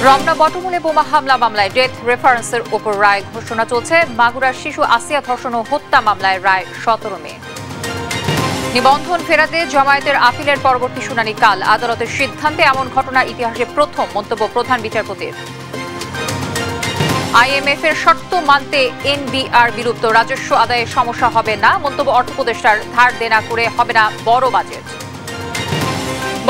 রমনা বটমূলে বোমা হামলা মামলায় ডেথ রেফারেন্সের উপর রায় ঘোষণা চলছে। মাগুরার শিশু আসিয়া ধর্ষণ ও হত্যা মামলায় রায় 17 মে। নিবন্ধন ফেরাতে জামায়াতের আপিলের পরবর্তী শুনানি কাল। আদালতের সিদ্ধান্তে এমন ঘটনা ইতিহাসে প্রথম, মন্তব্য প্রধান বিচারপতির। আইএমএফ এর শর্ত মানতে এনবিআর বিলুপ্ত, রাজস্ব আদায়ে সমস্যা হবে না, মন্তব্য অর্থ উপদেষ্টার। ধার দেনা করে হবে না বড় বাজেট।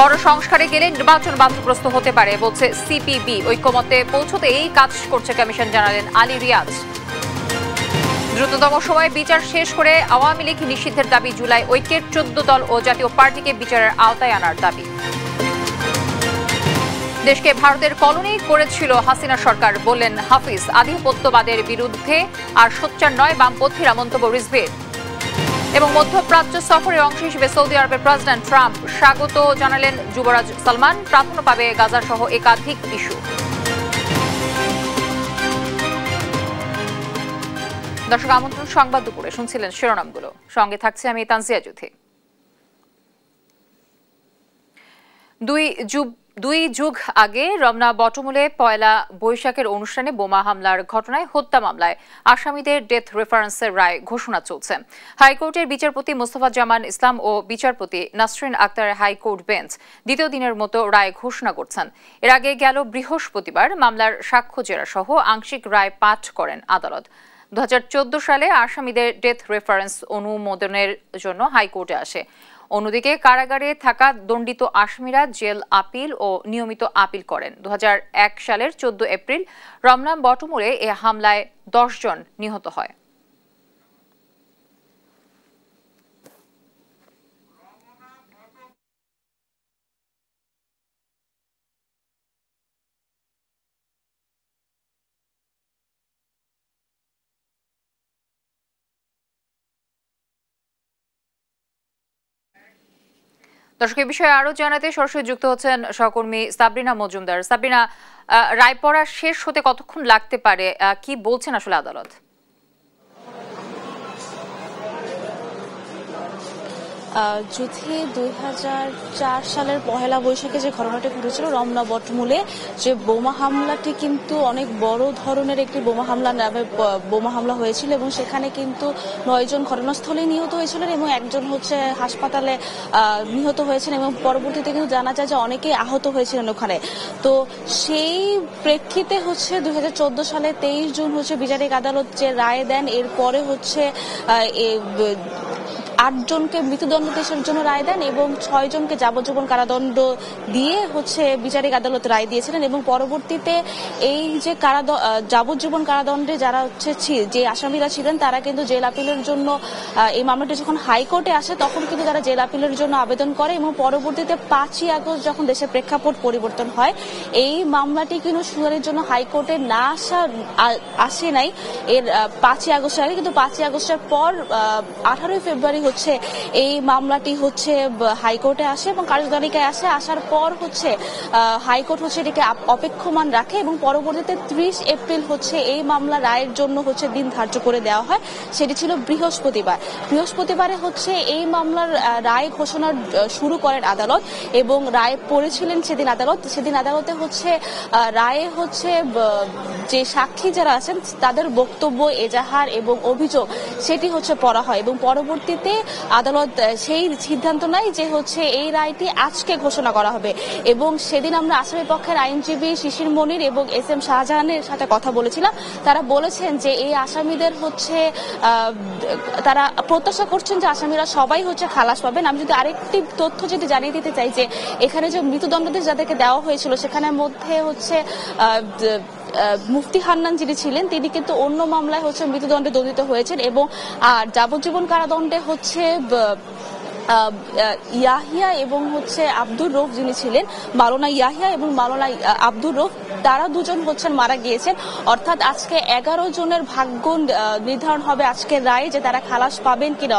বড় সংস্কারে গেলে নির্বাচন বাধাগ্রস্ত হতে পারে বলছে সিপিবি। ঐক্যমতে পৌঁছতে এই কাজ করছে কমিশন, জানালেন আলী রিয়াজ। দ্রুততম সময়ে বিচার শেষ করে আওয়ামী লীগ নিষিদ্ধের দাবি। জুলাই ঐক্যের 14 দল ও জাতীয় পার্টিকে বিচারের আওতায় আনার দাবি। দেশকে ভারতের কলোনি করেছিল হাসিনা সরকার, বললেন হাফিজ। আধিপত্যবাদের বিরুদ্ধে আর সোচ্চার নয় বামপন্থীরা, মন্তব্য রিজভীর। এবং মধ্যপ্রাচ্য সফরের অংশ হিসেবে সৌদি আরবের প্রেসিডেন্ট ট্রাম্প স্বাগত জানালেন যুবরাজ সালমান। প্রাধান্য পাবে গাজা সহ একাধিক ইস্যু। দর্শক, আমন্ত্রণ সংবাদ দুপুরে শুনছিলেন শিরোনামগুলো, সঙ্গে থাকছে আমি তানজিয়া জুথি। দুই যুগ আগে রমনা বটমূলে পয়লা বৈশাখের অনুষ্ঠানে বোমা হামলার ঘটনায় হত্যা মামলায় আসামিদের ডেথ রেফারেন্সের রায় ঘোষণা চলছে। হাইকোর্টের বিচারপতি মোস্তফা জামান ইসলাম ও বিচারপতি নাসরিন আক্তারের হাইকোর্ট বেঞ্চ দ্বিতীয় দিনের মতো রায় ঘোষণা করছেন। এর আগে গেল বৃহস্পতিবার মামলার সাক্ষ্য জেরা সহ আংশিক রায় পাঠ করেন আদালত। 2014 সালে আসামিদের ডেথ রেফারেন্স অনুমোদনের জন্য হাইকোর্টে আসে। অন্যদিকে কারাগারে থাকা দণ্ডিত আসামিরা জেল আপিল ও নিয়মিত আপিল করেন। 2001 সালের 14 এপ্রিল রমনা বটমূলে এ হামলায় 10 জন নিহত হয়। দর্শক, এই বিষয়ে আরো জানাতে সরাসরি যুক্ত হচ্ছেন সহকর্মী সাবরিনা মজুমদার। সাবরিনা, রায় পড়া শেষ হতে কতক্ষণ লাগতে পারে, কি বলছেন আসলে আদালত? যুথি 2004 সালের পহেলা বৈশাখে যে ঘটনাটি ঘটেছিল রমনা বটমূলে, যে বোমা হামলাটি কিন্তু অনেক বড় ধরনের একটি বোমা হামলা হয়েছিল এবং সেখানে কিন্তু 9 জন ঘটনাস্থলেই নিহত হয়েছিলেন এবং একজন হচ্ছে হাসপাতালে নিহত হয়েছেন এবং পরবর্তীতে কিন্তু জানা যায় যে অনেকেই আহত হয়েছিলেন ওখানে। তো সেই প্রেক্ষিতে হচ্ছে 2014 সালে 23 জুন হচ্ছে বিচারিক আদালত যে রায় দেন, এরপরে হচ্ছে 8 জনকে মৃত্যুদণ্ডাদেশের জন্য রায় দেন এবং 6 জনকে যাবজ্জীবন কারাদণ্ড দিয়ে হচ্ছে বিচারিক আদালত রায় দিয়েছিলেন। এবং পরবর্তীতে এই যে যাবজ্জীবন কারাদণ্ডে যারা হচ্ছে যে আসামিরা ছিলেন তারা কিন্তু জেল আপিলের জন্য, এই মামলাটি যখন হাইকোর্টে আসে তখন কিন্তু তারা জেল আপিলের জন্য আবেদন করে এবং পরবর্তীতে 5ই আগস্ট যখন দেশের প্রেক্ষাপট পরিবর্তন হয়, এই মামলাটি কিন্তু শুনানির জন্য হাইকোর্টে না আসে নাই এর 5ই আগস্টের আগে, কিন্তু 5ই আগস্টের পর 18ই ফেব্রুয়ারি হচ্ছে এই মামলাটি হচ্ছে হাইকোর্টে আসে এবং কার্যতালিকায় আসে। আসার পর হচ্ছে হাইকোর্ট হচ্ছে এটাকে অপেক্ষমান রাখে এবং পরবর্তীতে 30 এপ্রিল হচ্ছে এই মামলা রায়ের জন্য হচ্ছে দিন ধার্য করে দেওয়া হয়। সেটি ছিল বৃহস্পতিবারে হচ্ছে এই মামলার রায় ঘোষণা শুরু করেন আদালত এবং রায় পড়েছিলেন সেদিন আদালতে হচ্ছে রায়ে হচ্ছে যে সাক্ষী যারা আছেন তাদের বক্তব্য, এজাহার এবং অভিযোগ সেটি হচ্ছে পড়া হয় এবং পরবর্তীতে আদালত সেই সিদ্ধান্ত নেয় যে হচ্ছে এই রায়টি আজকে ঘোষণা করা হবে। এবং সেদিন আমরা আসামি পক্ষের আইনজীবী শিশির মনির এবং SM শাহজাহানের সাথে কথা বলেছিলাম। তারা বলেছেন যে এই আসামিদের হচ্ছে তারা প্রত্যাশা করছেন যে আসামিরা সবাই হচ্ছে খালাস পাবেন। আমি যদি আরেকটি তথ্য যদি জানিয়ে দিতে চাই যে এখানে যে মৃত্যুদণ্ডাদেশ যাদেরকে দেওয়া হয়েছিল সেখানের মধ্যে হচ্ছে মুফতি হান্নান যিনি ছিলেন তিনি কিন্তু অন্য মামলায় হচ্ছে মৃত্যুদণ্ডে দণ্ডিত হয়েছেন এবং যাবজ্জীবন কারাদণ্ডে হচ্ছে ইয়াহিয়া এবং হচ্ছে আব্দুর রৌফ যিনি ছিলেন, মাওলানা ইয়াহিয়া এবং মাওলানা আব্দুর রৌফ, তারা দুজন হচ্ছেন মারা গিয়েছেন। অর্থাৎ আজকে 11 জনের ভাগ্য নির্ধারণ হবে আজকের রায়ে যে তারা খালাস পাবেন কিনা।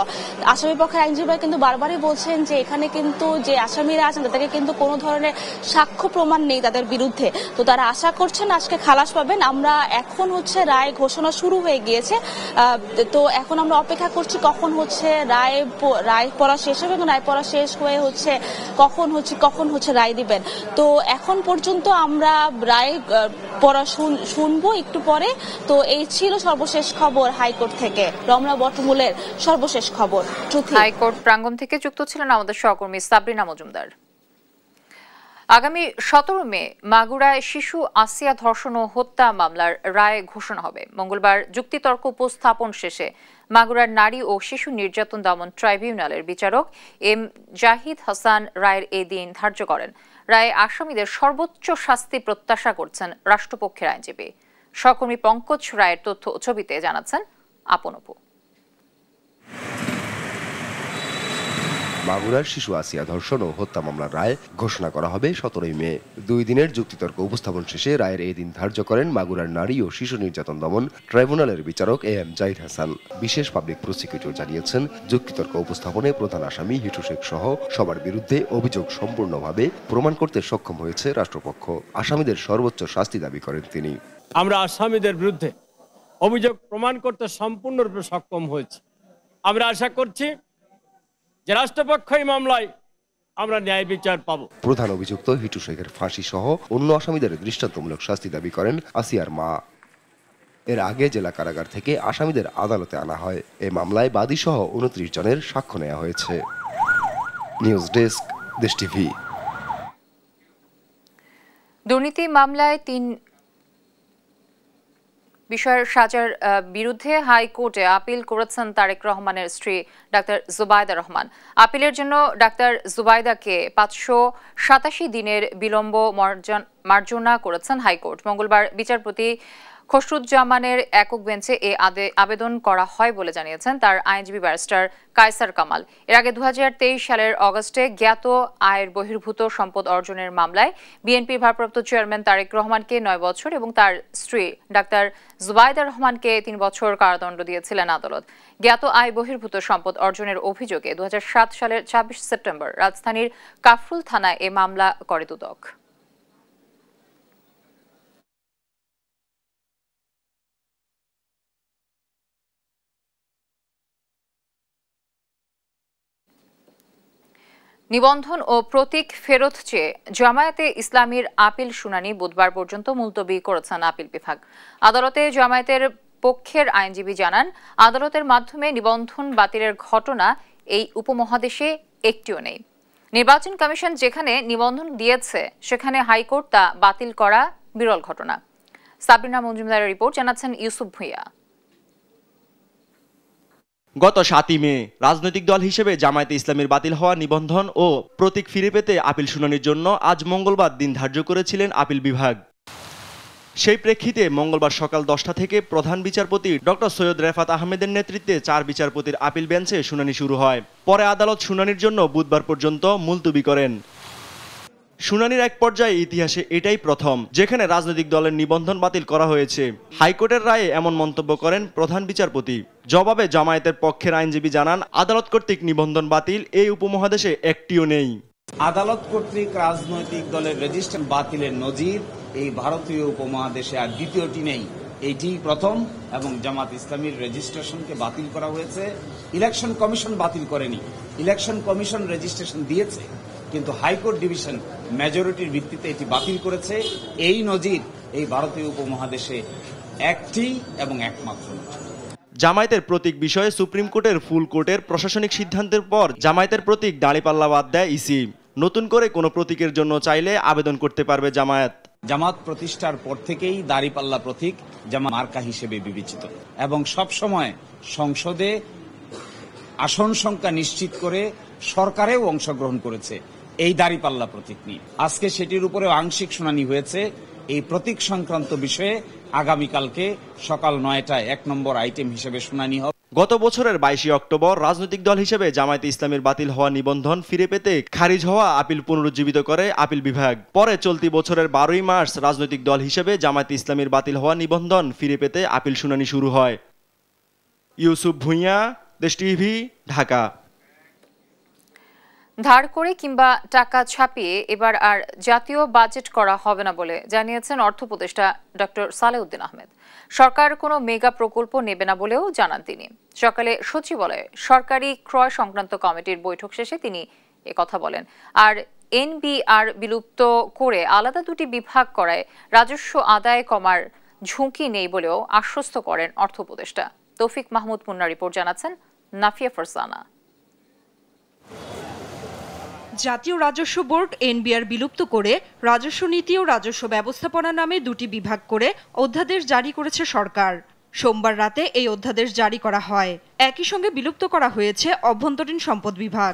আসামি পক্ষের আইনজীবীরা কিন্তু বারবারই বলছেন যে এখানে কিন্তু যে আসামিরা আছেন তাদেরকে কিন্তু কোনো ধরনের সাক্ষ্য প্রমাণ নেই তাদের বিরুদ্ধে, তো তারা আশা করছেন আজকে খালাস পাবেন। আমরা এখন হচ্ছে রায় ঘোষণা শুরু হয়ে গিয়েছে, তো এখন আমরা অপেক্ষা করছি কখন হচ্ছে রায় পড়া শেষ শেষ হবে এবং রায় পড়া শেষ হয়ে কখন রায় দিবেন। তো এখন পর্যন্ত আমরা রায় পড়া শুনবো একটু পরে। তো এই ছিল সর্বশেষ খবর হাইকোর্ট থেকে, রমনা বটমূলের সর্বশেষ খবর। হাইকোর্ট প্রাঙ্গণ থেকে যুক্ত ছিলেন আমাদের সহকর্মী সাবরিনা মজুমদার। আগামী 17 মে মাগুরায় শিশু আসিয়া ধর্ষণ ও হত্যা মামলার রায় ঘোষণা হবে। মঙ্গলবার যুক্তিতর্ক উপস্থাপন শেষে মাগুরার নারী ও শিশু নির্যাতন দমন ট্রাইব্যুনালের বিচারক এম জাহিদ হাসান রায়ের এই দিন ধার্য করেন। রায়ে আসামিদের সর্বোচ্চ শাস্তি প্রত্যাশা করছেন রাষ্ট্রপক্ষের আইনজীবী। সহকর্মী পঙ্কজ রায়ের তথ্য ও ছবিতে জানাচ্ছেন আপন অপু। মাগুরার শিশু আসিয়া ধর্ষণ ও হত্যা মামলার রায় ঘোষণা করা হবে 17 মে। 2 দিনের যুক্তিতর্ক উপস্থাপন শেষে রায়ের এই দিন ধার্য করেন মাগুরার নারী ও শিশু নির্যাতন দমন ট্রাইব্যুনালের বিচারক এম জাহিদ হাসান। বিশেষ পাবলিক প্রসিকিউটর জানিয়েছেন, যুক্তিতর্ক উপস্থাপনে প্রধান আসামি হিটু শেখ সহ সবার বিরুদ্ধে অভিযোগ সম্পূর্ণভাবে প্রমাণ করতে সক্ষম হয়েছে রাষ্ট্রপক্ষ। আসামিদের সর্বোচ্চ শাস্তি দাবি করেন তিনি। আমরা আসামিদের বিরুদ্ধে অভিযোগ প্রমাণ করতে সম্পূর্ণরূপে সক্ষম হয়েছে। আমরা আশা করছি যে রাষ্ট্রপক্ষ এই মামলায় আমরা ন্যায় বিচার পাব। প্রধান অভিযুক্ত হিটু শেখের ফাঁসি সহ অন্য আসামিদের দৃষ্টান্তমূলক শাস্তি দাবি করেন আসিয়ার মা। এর আগে জেলা কারাগার থেকে আসামিদের আদালতে আনা হয়। এই মামলায় বাদী সহ 29 জনের সাক্ষ্য নেওয়া হয়েছে। নিউজ ডেস্ক, দেশ টিভি। দুর্নীতি মামলায় 3 বিষয়ের সাজার বিরুদ্ধে হাইকোর্টে আপিল করেছেন তারেক রহমানের স্ত্রী ডাক্তার জুবাইদা রহমান। আপিলের জন্য ডাক্তার জুবাইদাকে 587 দিনের বিলম্ব মার্জনা করেছেন হাইকোর্ট। মঙ্গলবার বিচারপতি খসরুজ্জামানের একক বেঞ্চে এ আবেদন করা হয় বলে জানিয়েছেন তার আইনজীবী ব্যারিস্টার কায়সার কামাল। এর আগে 2023 সালের অগস্টে জ্ঞাত আয়ের বহির্ভূত সম্পদ অর্জনের মামলায় বিএনপির ভারপ্রাপ্ত চেয়ারম্যান তারেক রহমানকে 9 বছর এবং তার স্ত্রী ডাক্তার জুবাইদা রহমানকে 3 বছর কারাদণ্ড দিয়েছিলেন আদালত। জ্ঞাত আয় বহির্ভূত সম্পদ অর্জনের অভিযোগে 2007 সালের 26 সেপ্টেম্বর রাজধানীর কাফরুল থানায় এ মামলা করে দুদক। নিবন্ধন ও প্রতীক ফেরত চেয়ে জামায়াতে ইসলামীর আপিল শুনানি বুধবার পর্যন্ত মুলতবি করেছেন আপিল বিভাগ। আদালতে জামায়াতের পক্ষের আইনজীবী জানান, আদালতের মাধ্যমে নিবন্ধন বাতিলের ঘটনা এই উপমহাদেশে একটিও নেই। নির্বাচন কমিশন যেখানে নিবন্ধন দিয়েছে সেখানে হাইকোর্ট তা বাতিল করা বিরল ঘটনা। সাবরিনা মজুমদারের রিপোর্ট, জানাচ্ছেন ইউসুফ ভুঁইয়া। গত 7 মে রাজনৈতিক দল হিসেবে জামায়াতে ইসলামীর বাতিল হওয়া নিবন্ধন ও প্রতীক ফিরে পেতে আপিল শুনানির জন্য আজ মঙ্গলবার দিন ধার্য করেছিলেন আপিল বিভাগ। সেই প্রেক্ষিতে মঙ্গলবার সকাল 10টা থেকে প্রধান বিচারপতি ডক্টর সৈয়দ রেফাত আহমেদের নেতৃত্বে 4 বিচারপতির আপিল বেঞ্চে শুনানি শুরু হয়। পরে আদালত শুনানির জন্য বুধবার পর্যন্ত মুলতবি করেন। শুনানির এক পর্যায়ে ইতিহাসে এটাই প্রথম যেখানে রাজনৈতিক দলের নিবন্ধন বাতিল করা হয়েছে। হাইকোর্টের রায়ে এমন মন্তব্য করেন প্রধান বিচারপতি। জবাবে জামায়াতের পক্ষের আইনজীবী জানান, আদালত কর্তৃক নিবন্ধন বাতিল এই উপমহাদেশে একটিও নেই। আদালত কর্তৃক রাজনৈতিক দলের রেজিস্ট্রেশন বাতিলের নজির এই ভারতীয় উপমহাদেশে আর দ্বিতীয়টি নেই, এইটি প্রথম। এবং জামাত ইসলামীর রেজিস্ট্রেশনকে বাতিল করা হয়েছে, ইলেকশন কমিশন বাতিল করেনি। ইলেকশন কমিশন রেজিস্ট্রেশন দিয়েছে, কিন্তু হাইকোর্ট ডিভিশন মেজরিটির ভিত্তিতে এটি বাতিল করেছে। এই নজির এই ভারতীয় উপমহাদেশে একটি এবং একমাত্র। জামায়াতের প্রতীক বিষয়ে সুপ্রিম কোর্টের ফুল কোর্টের প্রশাসনিক সিদ্ধান্তের পর জামায়াতের প্রতীক দাঁড়িপাল্লা বাদ দেয় ইসি। নতুন করে কোনো প্রতীকের জন্য চাইলে আবেদন করতে পারবে জামায়াত। জামাত প্রতিষ্ঠার পর থেকেই দাঁড়িপাল্লা প্রতীক জামাত মার্কা হিসেবে বিবেচিত এবং সব সময় সংসদে আসন সংখ্যা নিশ্চিত করে সরকারেও অংশগ্রহণ করেছে এই দাঁড়িপাল্লা প্রতীক নিয়ে। আজকে সেটির উপরে আংশিক শুনানি হয়েছে। এই প্রতীক সংক্রান্ত বিষয়ে আগামীকালকে সকাল 9টায় 1 নম্বর আইটেম হিসেবে শুনানি হবে। গত বছরের 22 অক্টোবর রাজনৈতিক দল হিসেবে জামায়াতে ইসলামীর বাতিল হওয়া নিবন্ধন ফিরে পেতে খারিজ হওয়া আপিল পুনরুজ্জীবিত করে আপিল বিভাগ। পরে চলতি বছরের 12ই মার্চ রাজনৈতিক দল হিসেবে জামায়াতে ইসলামীর বাতিল হওয়া নিবন্ধন ফিরে পেতে আপিল শুনানি শুরু হয়। ইউসুফ ভুঁইয়া, দেশ টিভি, ঢাকা। ধার করে কিংবা টাকা ছাপিয়ে এবার আর জাতীয় বাজেট করা হবে না বলে জানিয়েছেন অর্থ উপদেষ্টা ডক্টর সালেউদ্দিন আহমেদ। সরকার কোনো মেগা প্রকল্প নেবে না বলেও জানান তিনি। সকালে সচিবালয়ে সরকারি ক্রয় সংক্রান্ত কমিটির বৈঠক শেষে তিনি একথা বলেন। আর এনবিআর বিলুপ্ত করে আলাদা দুটি বিভাগ করায় রাজস্ব আদায় কমার ঝুঁকি নেই বলেও আশ্বস্ত করেন অর্থ উপদেষ্টা। তৌফিক মাহমুদ মুন্না রিপোর্ট জানাচ্ছেন নাফিয়া ফারসানা। জাতীয় রাজস্ব বোর্ড এনবিআর বিলুপ্ত করে রাজস্ব নীতি ও রাজস্ব ব্যবস্থাপনা নামে দুটি বিভাগ করে অধ্যাদেশ জারি করেছে সরকার। সোমবার রাতে এই অধ্যাদেশ জারি করা হয়। একই সঙ্গে বিলুপ্ত করা হয়েছে অভ্যন্তরীণ সম্পদ বিভাগ।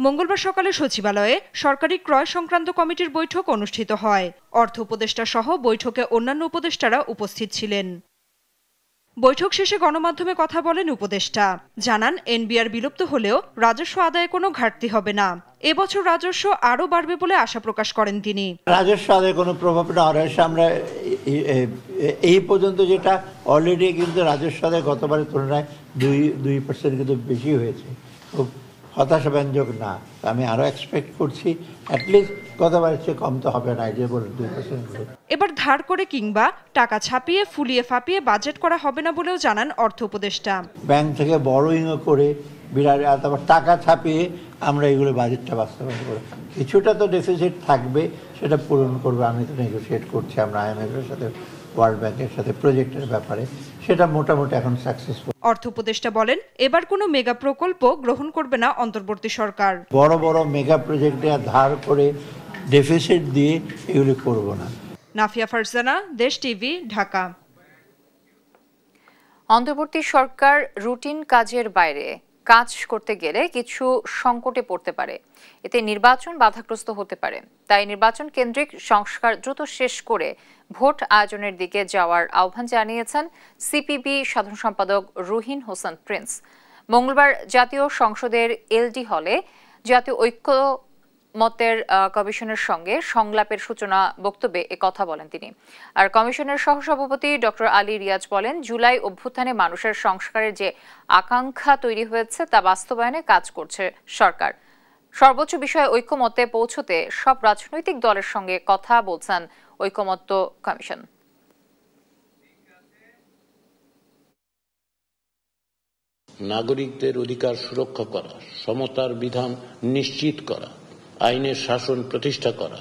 মঙ্গলবার সকালে সচিবালয়ে সরকারি ক্রয় সংক্রান্ত কমিটির বৈঠক অনুষ্ঠিত হয়। অর্থ উপদেষ্টা সহ বৈঠকে অন্যান্য উপদেষ্টারা উপস্থিত ছিলেন। বৈঠক শেষে গণমাধ্যমে কথা বলেন উপদেষ্টা। জানান এনবিআর বিলুপ্ত হলেও রাজস্ব আদায়ে কোনো ঘাটতি হবে না। এবছর রাজস্ব আরও বাড়বে বলে আশা প্রকাশ করেন তিনি। রাজস্ব আদায়ে কোনো প্রভাব না হওয়ার আমরা এই পর্যন্ত যেটা অলরেডি কিন্তু রাজস্ব আদায় গতবারের তুলনায় 2% কিন্তু বেশি হয়েছে। খুব হতাশাব্যঞ্জক না, আমি আরো এক্সপেক্ট করছি অ্যাটলিস্ট গতবারের চেয়ে কম তো হবে না, যে বলে 2%। এবার ধার করে কিংবা টাকা ছাপিয়ে ফুলিয়ে ফাঁপিয়ে বাজেট করা হবে না বলেও জানান অর্থ উপদেষ্টা। ব্যাংক থেকে বড়োইং করে বিরাট তারপর টাকা ছাপিয়ে আমরা এগুলো বাজেটটা বাস্তবায়ন করব। কিছুটা তো ডেফিসিট থাকবে, সেটা পূরণ করবে। আমি তো নেগোসিয়েট করছি আমরা IMF-এর সাথে, ওয়ার্ল্ড ব্যাংকের সাথে প্রজেক্টের ব্যাপারে, সেটা মোটামুটি এখন সাকসেসফুল। অর্থ উপদেষ্টা বলেন, এবার কোনো মেগা প্রকল্প গ্রহণ করবে না অন্তর্বর্তী সরকার। বড় বড় মেগা প্রজেক্টে ধার করে ডেফিসিট দিয়ে এগুলি করব না। নাফিয়া ফারজানা, দেশ টিভি, ঢাকা। অন্তর্বর্তী সরকার রুটিন কাজের বাইরে কাজ করতে গেলে কিছু সংকটে পড়তে পারে। এতে নির্বাচন বাধাগ্রস্ত হতে পারে। তাই নির্বাচন কেন্দ্রিক সংস্কার দ্রুত শেষ করে ভোট আয়োজনের দিকে যাওয়ার আহ্বান জানিয়েছেন সিপিবি সাধারণ সম্পাদক রুহিন হোসেন প্রিন্স। মঙ্গলবার জাতীয় সংসদের এলডি হলে জাতীয় ঐক্যমত্যের কমিশনের সঙ্গে সংলাপের সূচনা বক্তব্যে একথা বলেন তিনি। আর কমিশনের সহসভাপতি ডক্টর আলী রিয়াজ বলেন, জুলাই অভ্যুত্থানে মানুষের সংস্কারের যে আকাঙ্ক্ষা তৈরি হয়েছে তা বাস্তবায়নে কাজ করছে সরকার। সর্বোচ্চ বিষয়ে ঐক্যমত্যে পৌঁছতে সব রাজনৈতিক দলের সঙ্গে কথা বলছেন ঐক্যমত্য কমিশন। নাগরিকদের অধিকার সুরক্ষা করা, সমতার বিধান নিশ্চিত করা, আইনের শাসন প্রতিষ্ঠা করা,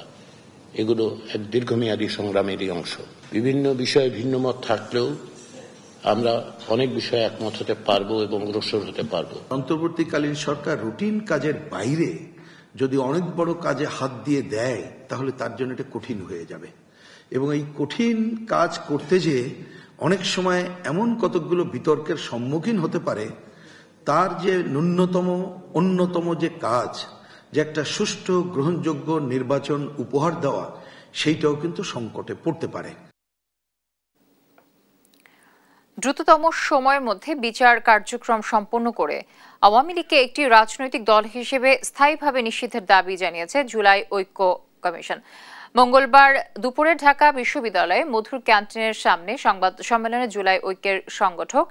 এগুলো এক দীর্ঘমেয়াদী সংগ্রামেরই অংশ। বিভিন্ন বিষয়ে ভিন্নমত থাকলেও আমরা অনেক বিষয়ে একমত হতে পারবো এবং অগ্রসর হতে পারবো। অন্তর্বর্তীকালীন সরকার রুটিন কাজের বাইরে যদি অনেক বড় কাজে হাত দিয়ে দেয়, তাহলে তার জন্য এটা কঠিন হয়ে যাবে। এবং এই কঠিন কাজ করতে যেয়ে অনেক সময় এমন কতকগুলো বিতর্কের সম্মুখীন হতে পারে, তার যে অন্যতম যে কাজ, যে একটা সুষ্ঠু গ্রহণযোগ্য নির্বাচন উপহার দেওয়া, সেইটাও কিন্তু সংকটে পড়তে পারে। দ্রুততম সময়ের মধ্যে বিচার কার্যক্রম সম্পন্ন করে আওয়ামী লীগকে একটি রাজনৈতিক দল হিসেবে স্থায়ীভাবে নিষিদ্ধের দাবি জানিয়েছে জুলাই ঐক্য কমিশন। মঙ্গলবার দুপুরে ঢাকা বিশ্ববিদ্যালয়ে মধুর ক্যান্টিনের সামনে সংবাদ সম্মেলনে জুলাই ঐক্যের সংগঠক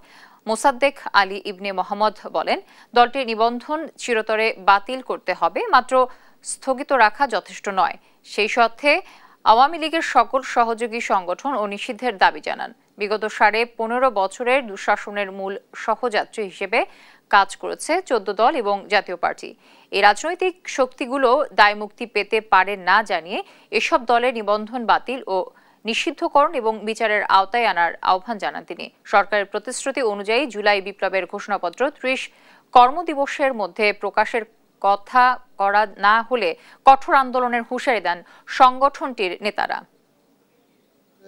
মোসাদ্দেক আলী ইবনে মোহাম্মদ বলেন, দলটির নিবন্ধন চিরতরে বাতিল করতে হবে, মাত্র স্থগিত রাখা যথেষ্ট নয়। সেই সাথে আওয়ামী লীগের সকল সহযোগী সংগঠন ও নিষিদ্ধের দাবি জানান। বিগত 15.5 বছরের দুঃশাসনের মূল সহযাত্রী হিসেবে কাজ করেছে 14 দল এবং জাতীয় পার্টি। এই রাজনৈতিক শক্তিগুলো দায়মুক্তি পেতে পারে না জানিয়ে এসব দলের নিবন্ধন বাতিল ও নিষিদ্ধকরণ এবং বিচারের আওতায় আনার আহ্বান জানান তিনি। সরকারের প্রতিশ্রুতি অনুযায়ী জুলাই বিপ্লবের ঘোষণাপত্র 30 কর্মদিবসের মধ্যে প্রকাশের কথা করা না হলে কঠোর আন্দোলনের হুঁশিয়ারি দেন সংগঠনটির নেতারা।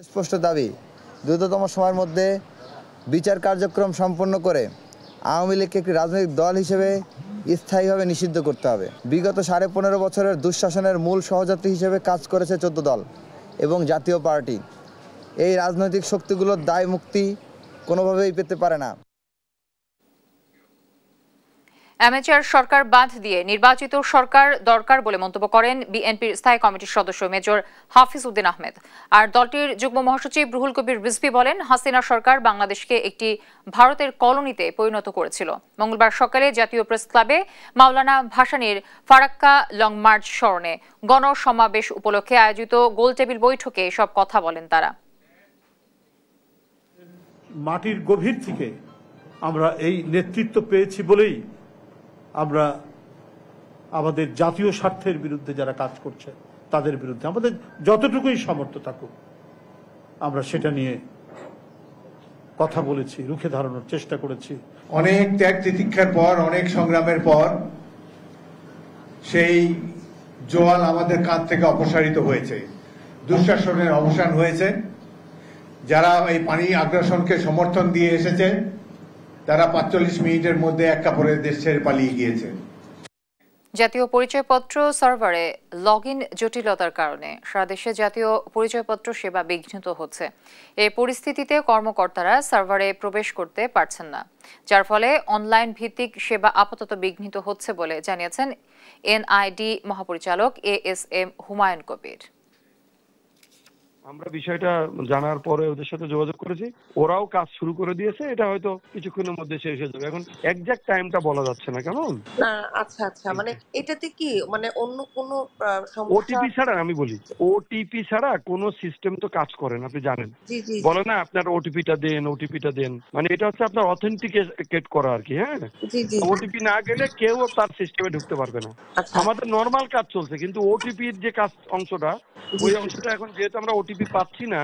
স্পষ্ট দাবি, দ্রুততম সময়ের মধ্যে বিচার কার্যক্রম সম্পন্ন করে আওয়ামী লীগকে একটি রাজনৈতিক দল হিসেবে স্থায়ীভাবে নিষিদ্ধ করতে হবে। বিগত 15.5 বছরের দুঃশাসনের মূল সহযাত্রী হিসেবে কাজ করেছে 14 দল এবং জাতীয় পার্টি। এই রাজনৈতিক শক্তিগুলোর দায় মুক্তি কোনোভাবেই পেতে পারে না। অ্যামেচার সরকার বাঁধ দিয়ে নির্বাচিত সরকার দরকার বলে মন্তব্য করেন বিএনপির স্থায়ী কমিটির সদস্য মেজর হাফিজ উদ্দিন আহমেদ। আর দলটির যুগ্ম মহাসচিব রুহুল কবির রিজভী বলেন, হাসিনা সরকার বাংলাদেশকে একটি ভারতের কলোনিতে পরিণত করেছিল। মঙ্গলবার সকালে জাতীয় প্রেস ক্লাবে মাওলানা ভাসানীর ফারাক্কা লং মার্চ স্মরণে গণসমাবেশ উপলক্ষে আয়োজিত গোলটেবিল বৈঠকে এসব কথা বলেন তারা। মাটির গভীর থেকে আমরা এই নেতৃত্ব পেয়েছি বলেই আমরা আমাদের জাতীয় স্বার্থের বিরুদ্ধে যারা কাজ করছে তাদের বিরুদ্ধে আমাদের যতটুকুই সামর্থ্য থাকুক আমরা সেটা নিয়ে কথা বলেছি, রুখে দাঁড়ানোর চেষ্টা করেছি। অনেক ত্যাগ তিতিক্ষার পর, অনেক সংগ্রামের পর সেই জোয়াল আমাদের কাঁধ থেকে অপসারিত হয়েছে, দুঃশাসনের অবসান হয়েছে। যারা এই পানি আগ্রাসনকে সমর্থন দিয়ে এসেছে তারা ৪৫ মিনিটের মধ্যে এক কাপড়ে দেশ ছেড়ে পালিয়ে গিয়েছে। জাতীয় পরিচয়পত্র সার্ভারে লগইন জটিলতার কারণে সারা দেশে জাতীয় পরিচয়পত্র সেবা বিঘ্নিত হচ্ছে। এই পরিস্থিতিতে কর্মকর্তারা সার্ভারে প্রবেশ করতে পারছেন না, যার ফলে অনলাইন ভিত্তিক সেবা আপাতত বিঘ্নিত হচ্ছে বলে জানিয়েছেন এনআইডি মহাপরিচালক ASM হুমায়ুন কবির। আমরা বিষয়টা জানার পরে ওদের সাথে যোগাযোগ করেছি, ওরাও কাজ শুরু করে দিয়েছে। এটা হয়তো কিছুক্ষণের মধ্যে শেষ হয়ে যাবে। এখন এক্সাক্ট টাইমটা বলা যাচ্ছে না। কেমন? আচ্ছা, মানে এটাতে কি মানে অন্য কোনো ওটিপি ছাড়া, আমি বলি ওটিপি ছাড়া কোনো সিস্টেম তো কাজ করে না, আপনি জানেন। বলে না আপনার ওটিপিটা দেন, মানে এটা হচ্ছে আপনার অথেন্টিকেট করা আর কি। হ্যাঁ, ওটিপি না গেলে কেউ তার সিস্টেমে ঢুকতে পারবে না। আমাদের নর্মাল কাজ চলছে, কিন্তু ওটিপির যে কাজ অংশটা, ওই অংশটা এখন যেহেতু আমরা ওটিপি পাচ্ছি না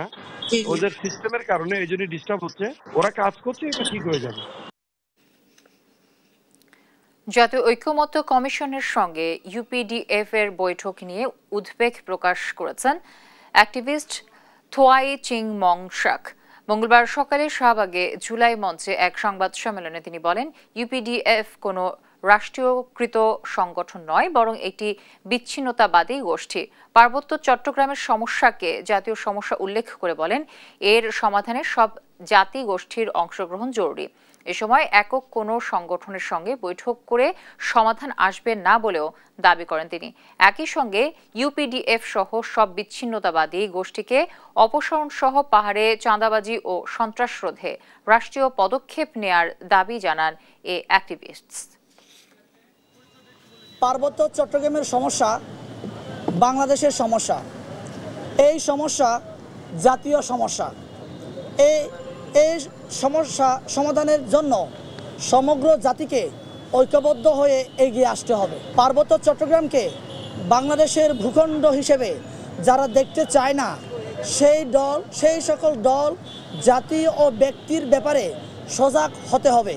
ওদের সিস্টেমের কারণে, এই জন্য ডিস্টার্ব হচ্ছে। ওরা কাজ করছে, এটা ঠিক হয়ে যাবে। জাতীয় ঐক্যমত্য কমিশনের সঙ্গে ইউপিডিএফ এর বৈঠক নিয়ে উদ্বেগ প্রকাশ করেছেন অ্যাক্টিভিস্ট থোয়াই চিং মং শাক। মঙ্গলবার সকালে শাহবাগে জুলাই মঞ্চে এক সংবাদ সম্মেলনে তিনি বলেন, ইউপিডিএফ কোনো রাষ্ট্রীয়কৃত সংগঠন নয়, বরং একটি বিচ্ছিন্নতাবাদী গোষ্ঠী। পার্বত্য চট্টগ্রামের সমস্যাকে জাতীয় সমস্যা উল্লেখ করে বলেন, এর সমাধানে সব জাতি গোষ্ঠীর অংশগ্রহণ জরুরি। এ সময় একক কোনো সংগঠনের সঙ্গে বৈঠক করে সমাধান আসবে না বলেও দাবি করেন তিনি। একই সঙ্গে ইউপিডিএফ সহ সব বিচ্ছিন্নতাবাদী গোষ্ঠীকে অপসারণ সহ পাহাড়ে চাঁদাবাজি ও সন্ত্রাস রোধে রাষ্ট্রীয় পদক্ষেপ নেয়ার দাবি জানান এই অ্যাক্টিভিস্ট। পার্বত্য চট্টগ্রামের সমস্যা বাংলাদেশের সমস্যা, এই সমস্যা জাতীয় সমস্যা। এই সমস্যা সমাধানের জন্য সমগ্র জাতিকে ঐক্যবদ্ধ হয়ে এগিয়ে আসতে হবে। পার্বত্য চট্টগ্রামকে বাংলাদেশের ভূখণ্ড হিসেবে যারা দেখতে চায় না, সেই সকল দল, জাতি ও ব্যক্তির ব্যাপারে সজাগ হতে হবে।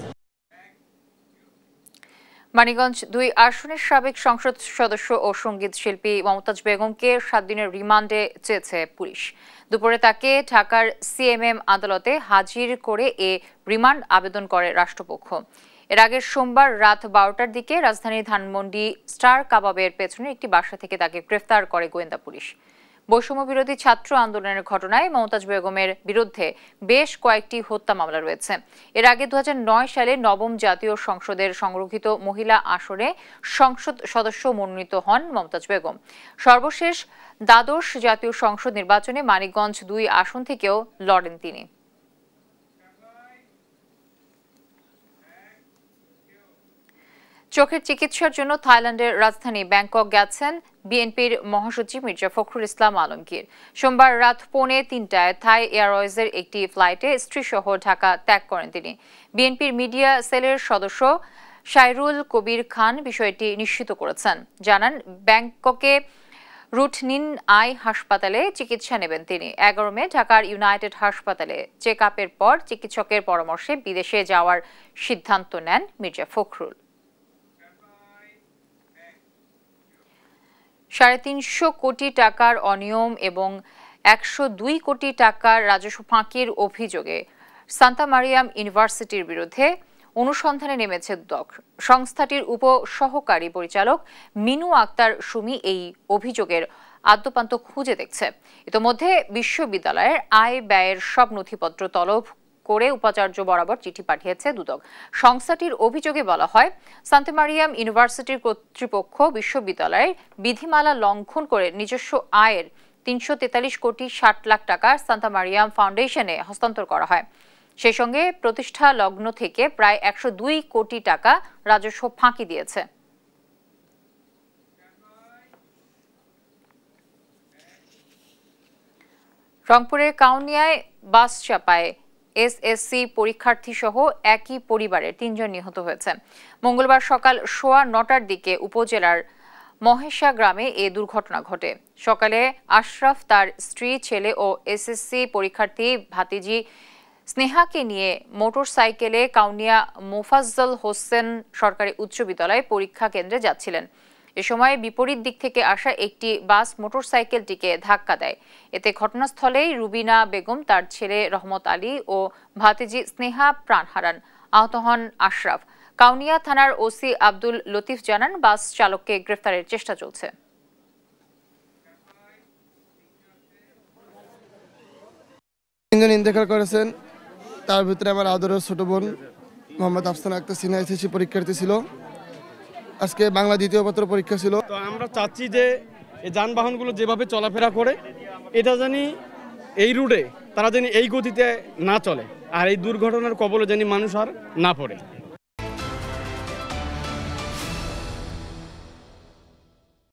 মানিকগঞ্জ ২ আসনের সাবেক সংসদ সদস্য ও সঙ্গীত শিল্পী মমতাজ বেগমকে ৭ দিনের রিমান্ডে চেয়েছে পুলিশ। দুপুরে তাকে ঢাকার সিএমএম আদালতে হাজির করে রিমান্ড আবেদন করে রাষ্ট্রপক্ষ। এর আগে সোমবার রাত ১২টার দিকে রাজধানীর ধানমন্ডি স্টার কাবাবের পেছনে একটি বাসা থেকে তাকে গ্রেফতার করে গোয়েন্দা পুলিশ। বৈষম্য বিরোধী ছাত্র আন্দোলনের ঘটনায় মমতাজ বেগমের বিরুদ্ধে বেশ কয়েকটি হত্যা মামলা রয়েছে। এর আগে ২০০৯ সালে নবম জাতীয় সংসদের সংরক্ষিত মহিলা আসনে সংসদ সদস্য মনোনীত হন মমতাজ বেগম। সর্বশেষ দ্বাদশ জাতীয় সংসদ নির্বাচনে মানিকগঞ্জ ২ আসন থেকেও লড়েন তিনি। চোখের চিকিৎসার জন্য থাইল্যান্ডের রাজধানী ব্যাংকক গেছেন বিএনপির মহাসচিব মির্জা ফখরুল ইসলাম আলমগীর। সোমবার রাত 2:45টায় থাই এয়ারওয়েজের একটি ফ্লাইটে স্ত্রীসহ ঢাকা ত্যাগ করেন তিনি। বিএনপির মিডিয়া সেলের সদস্য শাইরুল কবির খান বিষয়টি নিশ্চিত করেছেন। জানান, ব্যাংককে রুটনিন আই হাসপাতালে চিকিৎসা নেবেন তিনি। 11 মে ঢাকার ইউনাইটেড হাসপাতালে চেক আপের পর চিকিৎসকের পরামর্শে বিদেশে যাওয়ার সিদ্ধান্ত নেন মির্জা ফখরুল। ৩৫০ কোটি টাকার অনিয়ম এবং ১০২ কোটি টাকার রাজস্ব ফাঁকির অভিযোগে সান্তা মারিয়াম ইউনিভার্সিটির বিরুদ্ধে অনুসন্ধানে নেমেছে দুদক। সংস্থাটির উপ সহকারী পরিচালক মিনু আক্তার সুমি এই অভিযোগের আদ্যোপান্ত খুঁজে দেখছে। ইতোমধ্যে বিশ্ববিদ্যালয়ের আয় ব্যয়ের সব নথিপত্র তলব করে উপাচার্য বরাবর চিঠি পাঠিয়েছে দুদক। সংস্থাটির অভিযোগে বলা হয়, সান্তামারিয়াম ইউনিভার্সিটির কর্তৃপক্ষ বিশ্ববিদ্যালয়ের বিধিমালা লঙ্ঘন করে নিজস্ব আয়ের 343 কোটি 60 লাখ টাকা সান্তামারিয়াম ফাউন্ডেশনে হস্তান্তর করা হয়। সেই সঙ্গে প্রতিষ্ঠা লগ্ন থেকে প্রায় 102 কোটি টাকা রাজস্ব ফাঁকি দিয়েছে। রংপুরের কাউনিয়ায় বাস চাপায় এসএসসি পরীক্ষার্থী সহ একই পরিবারের 3 জন নিহত হয়েছে। মঙ্গলবার সকাল 9:15টার দিকে উপজেলার মহেশা গ্রামে এ দুর্ঘটনা ঘটে। সকালে আশরাফ তার স্ত্রী, ছেলে ও এসএসসি পরীক্ষার্থী ভাতিজি স্নেহাকে নিয়ে মোটরসাইকেলে কাউনিয়া মোফাজ্জল হোসেন সরকারি উচ্চ বিদ্যালয় পরীক্ষা কেন্দ্রে যাচ্ছিলেন। এ সময় বিপরীত দিক থেকে আসা একটি বাস মোটরসাইকেলটিকে ধাক্কা দেয়। এতে ঘটনাস্থলেই রুবিনা বেগম, তার ছেলে রহমত আলী ও ভাতিজি স্নেহা প্রাণ হারান। আহত হন আশরাফ। কাউনিয়া থানার ওসি আব্দুল লতিফ জানান, বাস চালককে গ্রেফতারের চেষ্টা চলছে। তিনজন ইন্তেকাল করেছেন, তার ভিতরে আমার আদরের ছোট বোন মোহাম্মদ আফসানা আক্তার সিনহা এসএসসি পরীক্ষার্থী ছিল। আজকে বাংলা দ্বিতীয় পত্র পরীক্ষা ছিল। তো আমরা চাচ্ছি যে এই যানবাহনগুলো যেভাবে চলাফেরা করে, এটা জানি এই রুটে তারা জানি এই গতিতে না চলে, আর এই দুর্ঘটনার কবলে জানি মানুষ আর না পড়ে।